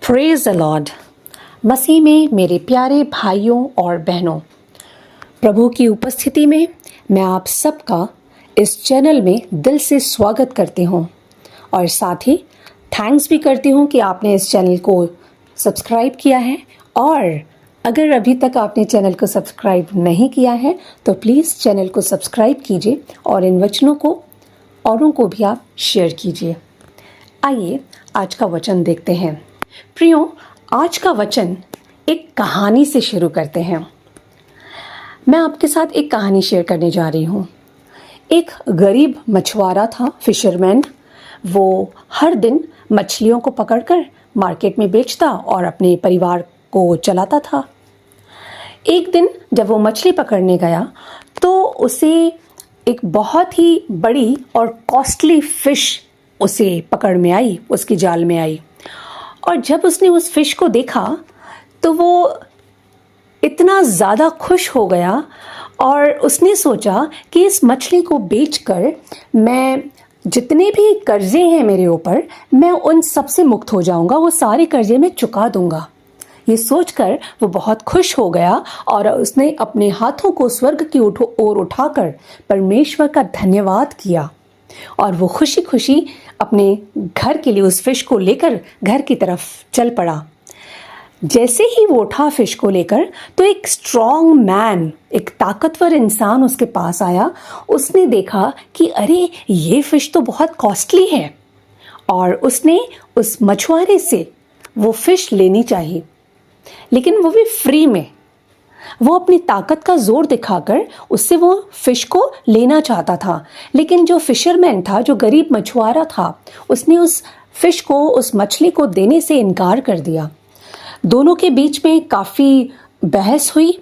Praise the Lord. मसीह में मेरे प्यारे भाइयों और बहनों, प्रभु की उपस्थिति में मैं आप सबका इस चैनल में दिल से स्वागत करती हूँ और साथ ही थैंक्स भी करती हूँ कि आपने इस चैनल को सब्सक्राइब किया है। और अगर अभी तक आपने चैनल को सब्सक्राइब नहीं किया है तो प्लीज़ चैनल को सब्सक्राइब कीजिए और इन वचनों को औरों को भी आप शेयर कीजिए। आइए आज का वचन देखते हैं। प्रियो, आज का वचन एक कहानी से शुरू करते हैं। मैं आपके साथ एक कहानी शेयर करने जा रही हूँ। एक गरीब मछुआरा था, फिशरमैन। वो हर दिन मछलियों को पकड़कर मार्केट में बेचता और अपने परिवार को चलाता था। एक दिन जब वो मछली पकड़ने गया तो उसे एक बहुत ही बड़ी और कॉस्टली फिश उसे पकड़ में आई, उसकी जाल में आई। और जब उसने उस फिश को देखा तो वो इतना ज़्यादा खुश हो गया और उसने सोचा कि इस मछली को बेचकर मैं जितने भी कर्जे हैं मेरे ऊपर, मैं उन सब से मुक्त हो जाऊंगा, वो सारे कर्जे मैं चुका दूंगा। ये सोचकर वो बहुत खुश हो गया और उसने अपने हाथों को स्वर्ग की ओर उठाकर परमेश्वर का धन्यवाद किया और वो खुशी खुशी अपने घर के लिए उस फिश को लेकर घर की तरफ चल पड़ा। जैसे ही वो उठा फिश को लेकर तो एक स्ट्रॉन्ग मैन, एक ताकतवर इंसान उसके पास आया। उसने देखा कि अरे ये फिश तो बहुत कॉस्टली है और उसने उस मछुआरे से वो फिश लेनी चाहिए, लेकिन वो भी फ्री में। वो अपनी ताकत का जोर दिखाकर उससे वो फिश को लेना चाहता था, लेकिन जो फिशरमैन था, जो गरीब मछुआरा था, उसने उस फिश को, उस मछली को देने से इनकार कर दिया। दोनों के बीच में काफ़ी बहस हुई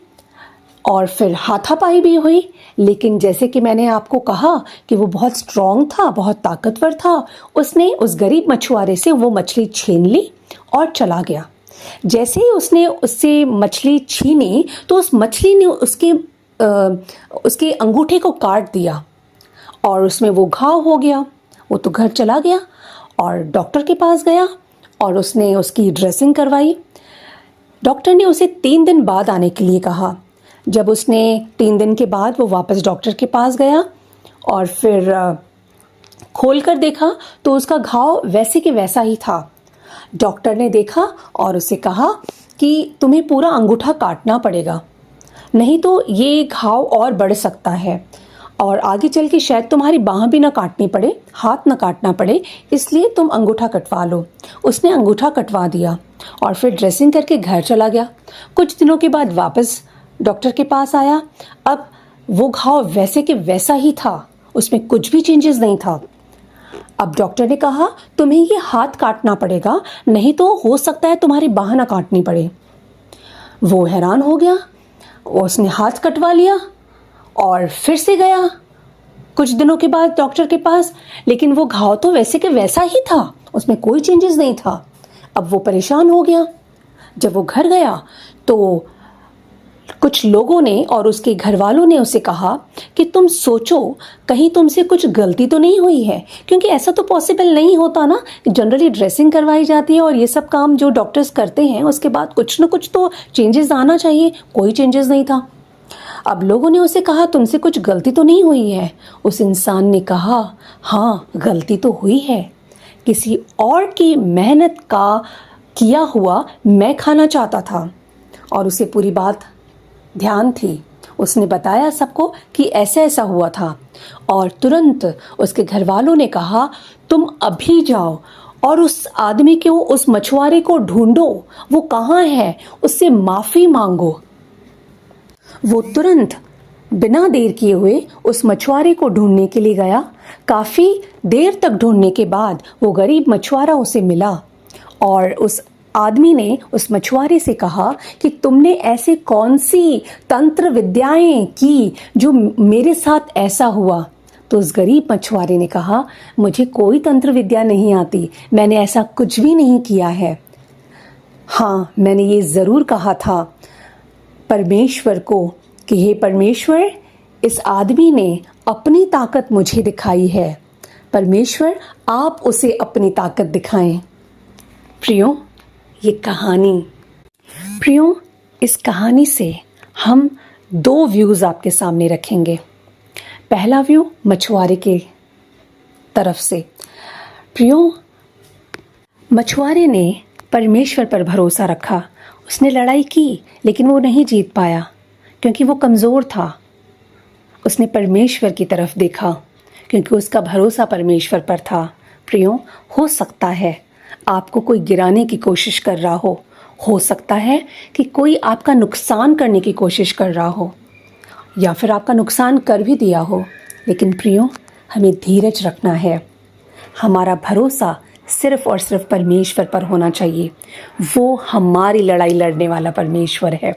और फिर हाथापाई भी हुई। लेकिन जैसे कि मैंने आपको कहा कि वो बहुत स्ट्रॉन्ग था, बहुत ताकतवर था, उसने उस गरीब मछुआरे से वो मछली छीन ली और चला गया। जैसे ही उसने उससे मछली छीनी तो उस मछली ने उसके अंगूठे को काट दिया और उसमें वो घाव हो गया। वो तो घर चला गया और डॉक्टर के पास गया और उसने उसकी ड्रेसिंग करवाई। डॉक्टर ने उसे 3 दिन बाद आने के लिए कहा। जब उसने 3 दिन के बाद वो वापस डॉक्टर के पास गया और फिर खोल कर देखा तो उसका घाव वैसे के वैसा ही था। डॉक्टर ने देखा और उसे कहा कि तुम्हें पूरा अंगूठा काटना पड़ेगा, नहीं तो ये घाव और बढ़ सकता है और आगे चल के शायद तुम्हारी बाँह भी ना काटनी पड़े, हाथ ना काटना पड़े, इसलिए तुम अंगूठा कटवा लो। उसने अंगूठा कटवा दिया और फिर ड्रेसिंग करके घर चला गया। कुछ दिनों के बाद वापस डॉक्टर के पास आया। अब वो घाव वैसे के वैसा ही था, उसमें कुछ भी चेंजेस नहीं था। अब डॉक्टर ने कहा तुम्हें ये हाथ काटना पड़ेगा, नहीं तो हो सकता है तुम्हारी बाँह ना काटनी पड़े। वो हैरान हो गया, उसने हाथ कटवा लिया और फिर से गया कुछ दिनों के बाद डॉक्टर के पास, लेकिन वो घाव तो वैसे के वैसा ही था, उसमें कोई चेंजेस नहीं था। अब वो परेशान हो गया। जब वो घर गया तो कुछ लोगों ने और उसके घर वालों ने उसे कहा कि तुम सोचो कहीं तुमसे कुछ गलती तो नहीं हुई है, क्योंकि ऐसा तो पॉसिबल नहीं होता ना। जनरली ड्रेसिंग करवाई जाती है और ये सब काम जो डॉक्टर्स करते हैं उसके बाद कुछ ना कुछ तो चेंजेस आना चाहिए। कोई चेंजेस नहीं था। अब लोगों ने उसे कहा तुमसे कुछ गलती तो नहीं हुई है। उस इंसान ने कहा हाँ, गलती तो हुई है, किसी और की मेहनत का किया हुआ मैं खाना चाहता था। और उसे पूरी बात ध्यान थी। उसने बताया सबको कि ऐसा ऐसा हुआ था और तुरंत उसके घर वालों ने कहा तुम अभी जाओ और उस आदमी को, उस मछुआरे को ढूंढो, वो कहाँ है, उससे माफ़ी मांगो। वो तुरंत बिना देर किए हुए उस मछुआरे को ढूंढने के लिए गया। काफ़ी देर तक ढूंढने के बाद वो गरीब मछुआरा उसे मिला और उस आदमी ने उस मछुआरे से कहा कि तुमने ऐसे कौन सी तंत्र विद्याएं की जो मेरे साथ ऐसा हुआ। तो उस गरीब मछुआरे ने कहा मुझे कोई तंत्र विद्या नहीं आती, मैंने ऐसा कुछ भी नहीं किया है। हाँ, मैंने ये ज़रूर कहा था परमेश्वर को कि हे परमेश्वर, इस आदमी ने अपनी ताकत मुझे दिखाई है, परमेश्वर आप उसे अपनी ताकत दिखाएं। प्रियो, ये कहानी। प्रियो, इस कहानी से हम 2 व्यूज़ आपके सामने रखेंगे। पहला व्यू मछुआरे के तरफ से। प्रियो, मछुआरे ने परमेश्वर पर भरोसा रखा। उसने लड़ाई की लेकिन वो नहीं जीत पाया क्योंकि वो कमज़ोर था। उसने परमेश्वर की तरफ देखा क्योंकि उसका भरोसा परमेश्वर पर था। प्रियो, हो सकता है आपको कोई गिराने की कोशिश कर रहा हो सकता है कि कोई आपका नुकसान करने की कोशिश कर रहा हो या फिर आपका नुकसान कर भी दिया हो, लेकिन प्रियो, हमें धीरज रखना है। हमारा भरोसा सिर्फ और सिर्फ परमेश्वर पर होना चाहिए। वो हमारी लड़ाई लड़ने वाला परमेश्वर है।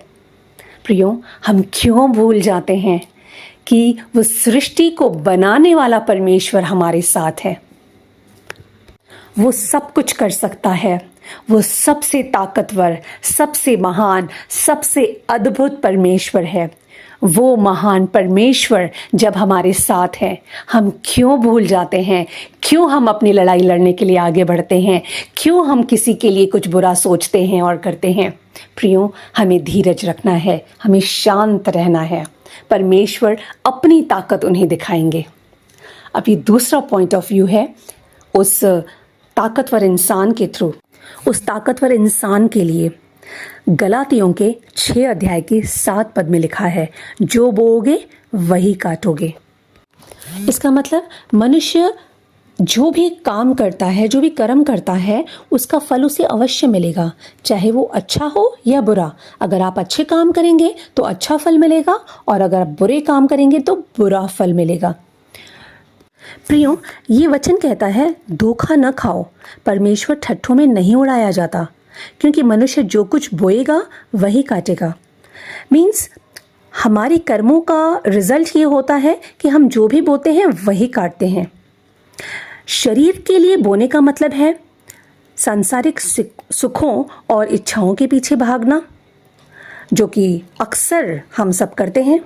प्रियो, हम क्यों भूल जाते हैं कि वो सृष्टि को बनाने वाला परमेश्वर हमारे साथ है। वो सब कुछ कर सकता है। वो सबसे ताकतवर, सबसे महान, सबसे अद्भुत परमेश्वर है। वो महान परमेश्वर जब हमारे साथ है, हम क्यों भूल जाते हैं? क्यों हम अपनी लड़ाई लड़ने के लिए आगे बढ़ते हैं? क्यों हम किसी के लिए कुछ बुरा सोचते हैं और करते हैं? प्रियो, हमें धीरज रखना है, हमें शांत रहना है। परमेश्वर अपनी ताकत उन्हें दिखाएंगे। अभी दूसरा पॉइंट ऑफ व्यू है उस ताकतवर इंसान के थ्रू। उस ताकतवर इंसान के लिए गलातियों के 6 अध्याय के 7 पद में लिखा है, जो बोओगे वही काटोगे। इसका मतलब मनुष्य जो भी काम करता है, जो भी कर्म करता है, उसका फल उसे अवश्य मिलेगा, चाहे वो अच्छा हो या बुरा। अगर आप अच्छे काम करेंगे तो अच्छा फल मिलेगा और अगर आप बुरे काम करेंगे तो बुरा फल मिलेगा। प्रियो, ये वचन कहता है, धोखा न खाओ। परमेश्वर ठट्ठों में नहीं उड़ाया जाता, क्योंकि मनुष्य जो कुछ बोएगा वही काटेगा। मीन्स हमारे कर्मों का रिजल्ट ये होता है कि हम जो भी बोते हैं वही काटते हैं। शरीर के लिए बोने का मतलब है सांसारिक सुखों और इच्छाओं के पीछे भागना, जो कि अक्सर हम सब करते हैं।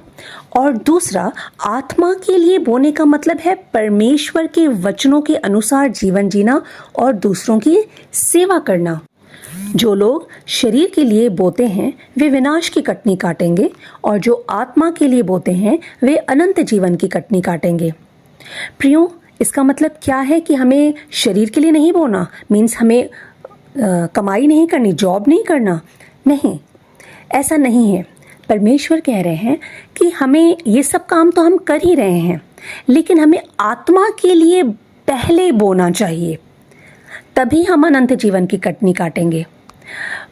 और दूसरा, आत्मा के लिए बोने का मतलब है परमेश्वर के वचनों के अनुसार जीवन जीना और दूसरों की सेवा करना। जो लोग शरीर के लिए बोते हैं वे विनाश की कटनी काटेंगे और जो आत्मा के लिए बोते हैं वे अनंत जीवन की कटनी काटेंगे। प्रियो, इसका मतलब क्या है कि हमें शरीर के लिए नहीं बोना, मीन्स हमें कमाई नहीं करनी, जॉब नहीं करना? नहीं, ऐसा नहीं है। परमेश्वर कह रहे हैं कि हमें ये सब काम तो हम कर ही रहे हैं, लेकिन हमें आत्मा के लिए पहले बोना चाहिए, तभी हम अनंत जीवन की कटनी काटेंगे।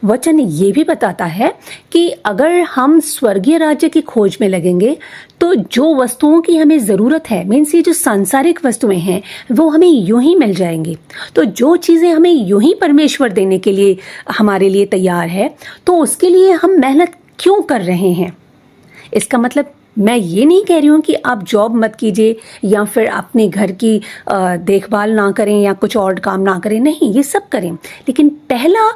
वचन ये भी बताता है कि अगर हम स्वर्गीय राज्य की खोज में लगेंगे तो जो वस्तुओं की हमें ज़रूरत है, मीन्स ये जो सांसारिक वस्तुएं हैं, वो हमें यूं ही मिल जाएंगी। तो जो चीज़ें हमें यूं ही परमेश्वर देने के लिए हमारे लिए तैयार है, तो उसके लिए हम मेहनत क्यों कर रहे हैं? इसका मतलब मैं ये नहीं कह रही हूँ कि आप जॉब मत कीजिए या फिर अपने घर की देखभाल ना करें या कुछ और काम ना करें, नहीं, ये सब करें, लेकिन पहला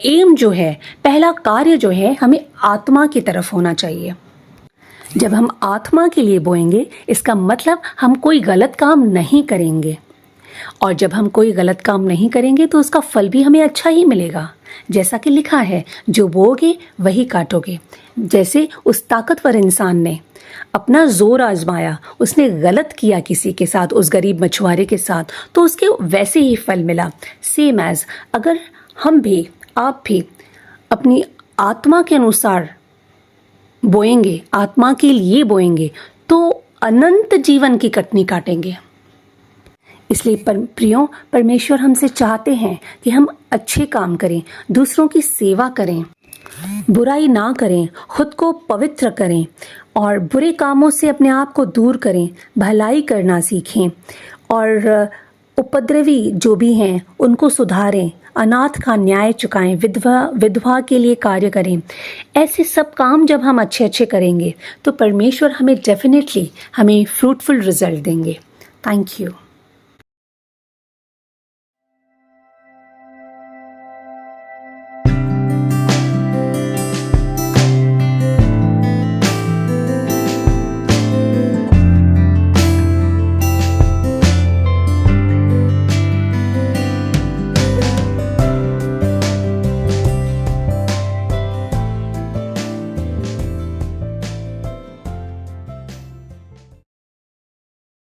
एम जो है, पहला कार्य जो है, हमें आत्मा की तरफ होना चाहिए। जब हम आत्मा के लिए बोएंगे, इसका मतलब हम कोई गलत काम नहीं करेंगे, और जब हम कोई गलत काम नहीं करेंगे तो उसका फल भी हमें अच्छा ही मिलेगा। जैसा कि लिखा है, जो बोओगे वही काटोगे। जैसे उस ताकतवर इंसान ने अपना जोर आजमाया, उसने गलत किया किसी के साथ, उस गरीब मछुआरे के साथ, तो उसके वैसे ही फल मिला। सेम एज अगर हम भी, आप भी अपनी आत्मा के अनुसार बोएंगे, आत्मा के लिए बोएंगे, तो अनंत जीवन की कटनी काटेंगे। इसलिए प्रियो, परमेश्वर हमसे चाहते हैं कि हम अच्छे काम करें, दूसरों की सेवा करें, बुराई ना करें, खुद को पवित्र करें और बुरे कामों से अपने आप को दूर करें, भलाई करना सीखें और उपद्रवी जो भी हैं उनको सुधारें, अनाथ का न्याय चुकाएं, विधवा के लिए कार्य करें। ऐसे सब काम जब हम अच्छे अच्छे करेंगे तो परमेश्वर हमें डेफिनेटली हमें फ्रूटफुल रिजल्ट देंगे। Thank you.